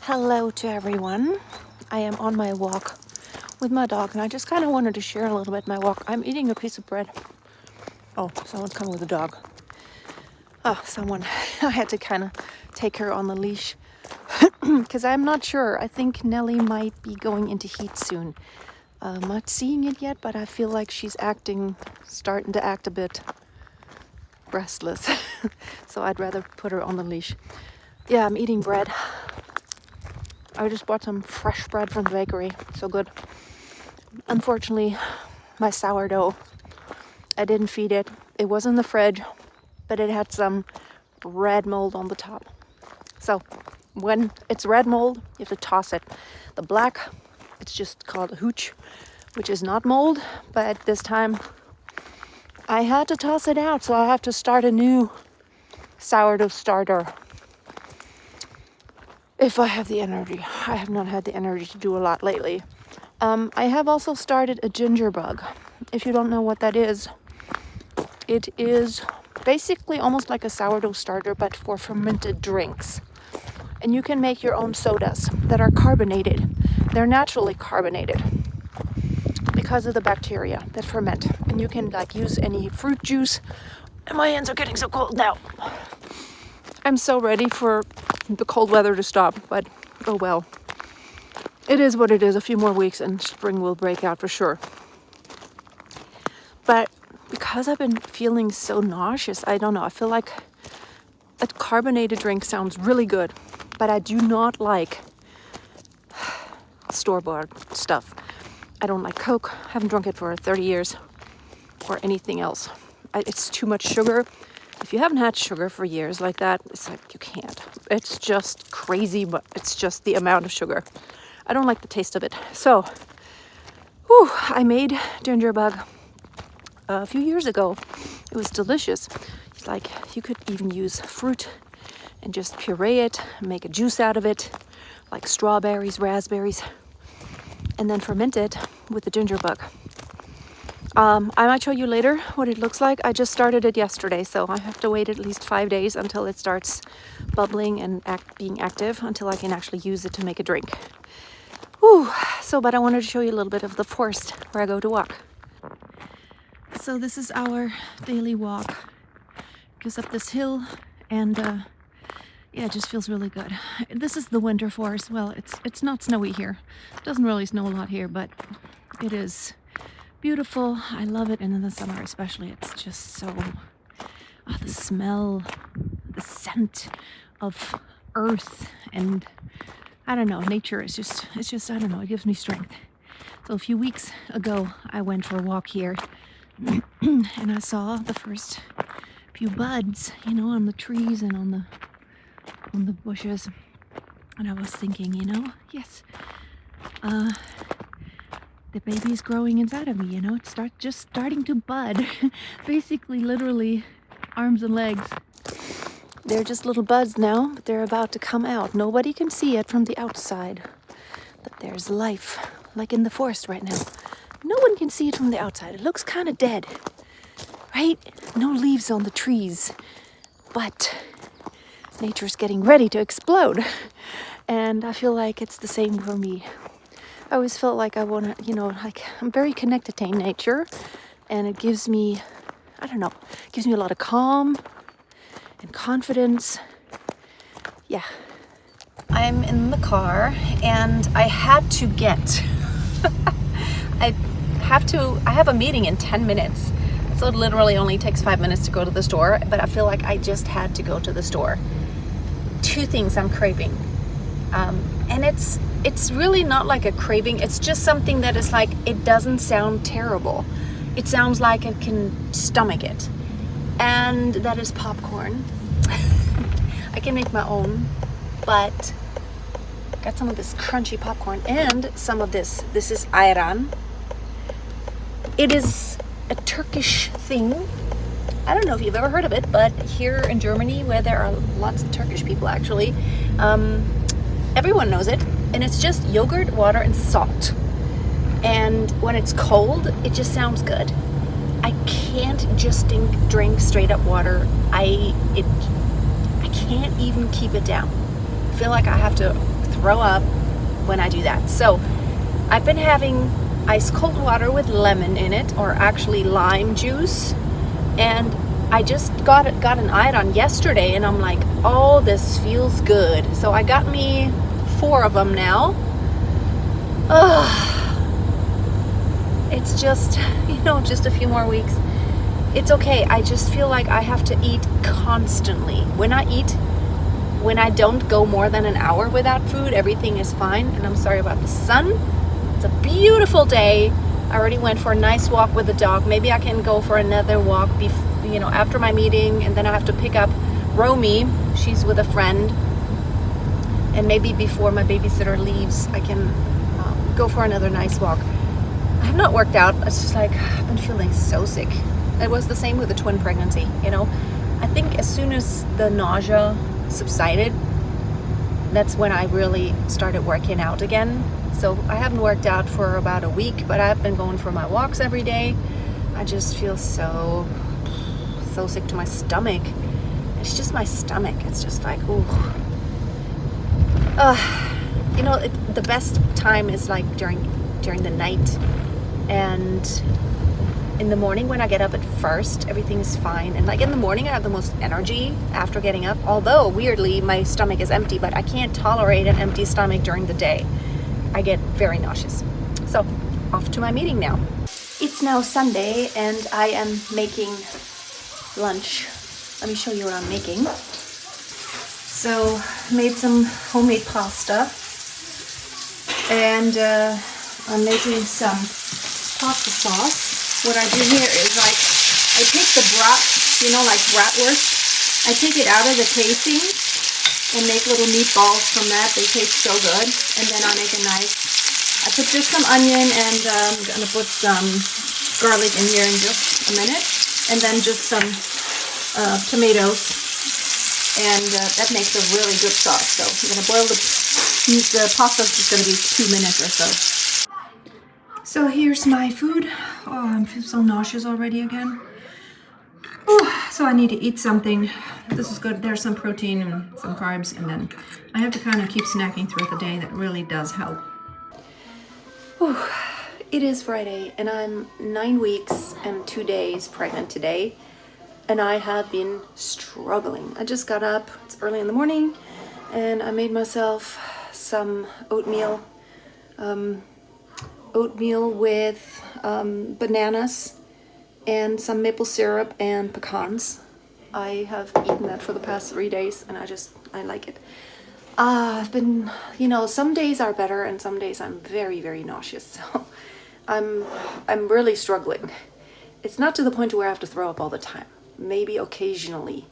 Hello to everyone. I am on my walk with my dog and I just kind of wanted to share a little bit my walk. I'm eating a piece of bread. Oh, someone's coming with a dog. Oh, someone. I had to kind of take her on the leash because I'm not sure. I think Nellie might be going into heat soon. I'm not seeing it yet, but I feel like she's starting to act a bit restless. So I'd rather put her on the leash. Yeah, I'm eating bread. I just bought some fresh bread from the bakery. So good. Unfortunately, my sourdough, I didn't feed it. It was in the fridge, but it had some red mold on the top. So when it's red mold, you have to toss it. The black, it's just called a hooch, which is not mold, but this time I had to toss it out. So I have to start a new sourdough starter. If I have the energy. I have not had the energy to do a lot lately. I have also started a ginger bug. If you don't know what that is, it is basically almost like a sourdough starter, but for fermented drinks. And you can make your own sodas that are carbonated. They're naturally carbonated because of the bacteria that ferment. And you can use any fruit juice. And my hands are getting so cold now. I'm so ready for the cold weather to stop, but oh well. It is what it is. A few more weeks and spring will break out for sure. But because I've been feeling so nauseous, I don't know. I feel like a carbonated drink sounds really good, but I do not like store-bought stuff. I don't like Coke. I haven't drunk it for 30 years or anything else. It's too much sugar. If you haven't had sugar for years like that, it's like you can't. It's just crazy, but it's just the amount of sugar. I don't like the taste of it. So, I made ginger bug a few years ago. It was delicious. It's like you could even use fruit and just puree it, make a juice out of it, like strawberries, raspberries, and then ferment it with the ginger bug. I might show you later what it looks like. I just started it yesterday, so I have to wait at least 5 days until it starts bubbling and being active until I can actually use it to make a drink. But I wanted to show you a little bit of the forest where I go to walk. So this is our daily walk. It goes up this hill and it just feels really good. This is the winter forest. Well, it's not snowy here. It doesn't really snow a lot here, but it is beautiful. I love it, and in the summer especially, it's just so the smell, the scent of earth, and I don't know, nature is just I don't know, it gives me strength. So a few weeks ago I went for a walk here and I saw the first few buds, on the trees and on the bushes, and I was thinking, yes, the baby's growing inside of me, it's just starting to bud. Basically, literally, arms and legs. They're just little buds now, but they're about to come out. Nobody can see it from the outside, but there's life, like in the forest right now. No one can see it from the outside. It looks kind of dead, right? No leaves on the trees, but nature's getting ready to explode. And I feel like it's the same for me. I always felt like I want to, I'm very connected to nature, and it gives me, gives me a lot of calm and confidence. Yeah. I'm in the car and I had to get, I have a meeting in 10 minutes. So it literally only takes 5 minutes to go to the store, but I feel like I just had to go to the store. 2 things I'm craving. And it's really not like a craving. It's just something that is like, it doesn't sound terrible. It sounds like I can stomach it. And that is popcorn. I can make my own, but got some of this crunchy popcorn and some of this. This is ayran. It is a Turkish thing. I don't know if you've ever heard of it, but here in Germany, where there are lots of Turkish people actually, everyone knows it, and it's just yogurt, water, and salt. And when it's cold, it just sounds good. I can't just drink straight up water. I can't even keep it down. I feel like I have to throw up when I do that. So I've been having ice cold water with lemon in it, or actually lime juice, and I just got an iodine yesterday, and I'm like, oh, this feels good. So I got me 4 of them now. It's just, just a few more weeks. It's okay. I just feel like I have to eat constantly. When I don't go more than an hour without food, everything is fine. And I'm sorry about the sun. It's a beautiful day. I already went for a nice walk with the dog. Maybe I can go for another walk after my meeting, and then I have to pick up Romy. She's with a friend. And maybe before my babysitter leaves, I can go for another nice walk. I have not worked out. It's just like, I've been feeling so sick. It was the same with the twin pregnancy, I think as soon as the nausea subsided, that's when I really started working out again. So I haven't worked out for about a week, but I've been going for my walks every day. I just feel so sick to my stomach. It's just my stomach. It's just like, ooh. The best time is like during the night, and in the morning when I get up at first, everything is fine. And like in the morning, I have the most energy after getting up. Although weirdly, my stomach is empty, but I can't tolerate an empty stomach during the day. I get very nauseous. So off to my meeting now. It's now Sunday, and I am making lunch. Let me show you what I'm making. So made some homemade pasta, and I'm making some pasta sauce. What I do here is I take the brat, like bratwurst. I take it out of the casing and make little meatballs from that. They taste so good. And then I make I put just some onion, and I'm gonna put some garlic in here in just a minute, and then just some tomatoes. And that makes a really good sauce. So I'm gonna boil the pasta. Is just gonna be 2 minutes or so. So here's my food. Oh, I'm so nauseous already again. So I need to eat something. This is good. There's some protein and some carbs, and then I have to kind of keep snacking throughout the day. That really does help. It is Friday, and I'm 9 weeks and 2 days pregnant today, and I have been struggling. I just got up. It's early in the morning, and I made myself some oatmeal. Oatmeal with bananas and some maple syrup and pecans. I have eaten that for the past 3 days, and I like it. I've been, some days are better, and some days I'm very, very nauseous. So I'm really struggling. It's not to the point where I have to throw up all the time. Maybe occasionally.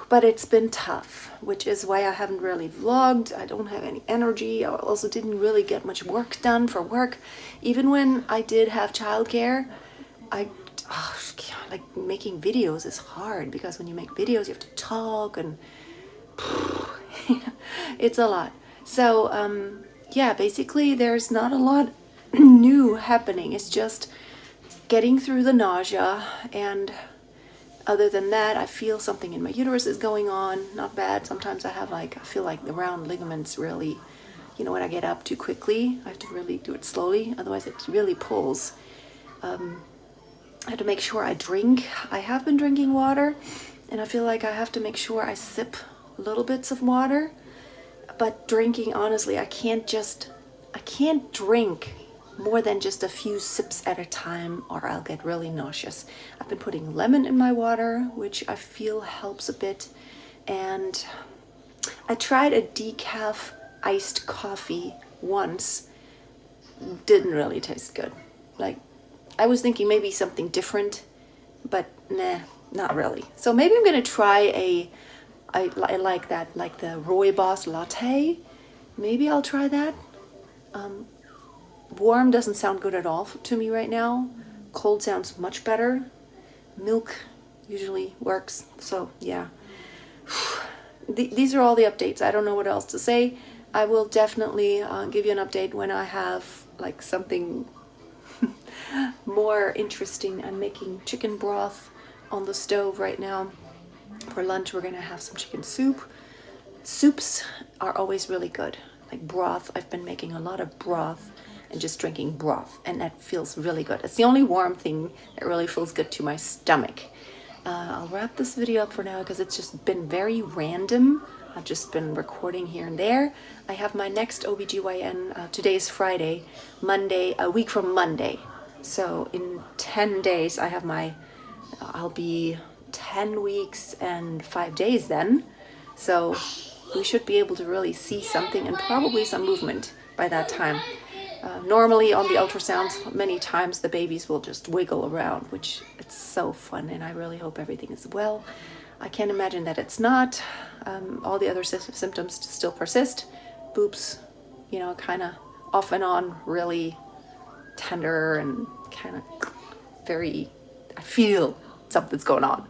But it's been tough, which is why I haven't really vlogged. I don't have any energy. I also didn't really get much work done for work. Even when I did have childcare, like making videos is hard, because when you make videos, you have to talk, and it's a lot. So, basically there's not a lot new happening. It's just getting through the nausea, and other than that, I feel something in my uterus is going on. Not bad. Sometimes I feel like the round ligaments really, when I get up too quickly, I have to really do it slowly. Otherwise it really pulls. I have to make sure I drink. I have been drinking water, and I feel like I have to make sure I sip little bits of water. But drinking, honestly, I can't drink more than just a few sips at a time, or I'll get really nauseous. I've been putting lemon in my water, which I feel helps a bit. And I tried a decaf iced coffee once. Didn't really taste good. Like, I was thinking maybe something different, but nah, not really. So maybe I'm gonna try I like that, like the rooibos latte. Maybe I'll try that. Warm doesn't sound good at all to me right now. Cold sounds much better. Milk usually works. So yeah, these are all the updates. I don't know what else to say. I will definitely give you an update when I have like something more interesting. I'm making chicken broth on the stove right now. For lunch, we're gonna have some chicken soups. are always really good. Like broth, I've been making a lot of broth and just drinking broth, and that feels really good. It's the only warm thing that really feels good to my stomach. I'll wrap this video up for now because it's just been very random. I've just been recording here and there. I have my next OBGYN, today's Friday, Monday, a week from Monday. So in 10 days I have I'll be 10 weeks and 5 days then. So we should be able to really see something and probably some movement by that time. Normally on the ultrasounds, many times the babies will just wiggle around, which it's so fun, and I really hope everything is well. I can't imagine that it's not. All the other symptoms still persist. Boobs, you know, kind of off and on, really tender and kind of very, I feel something's going on.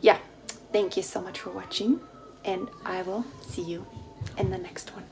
Yeah, thank you so much for watching, and I will see you in the next one.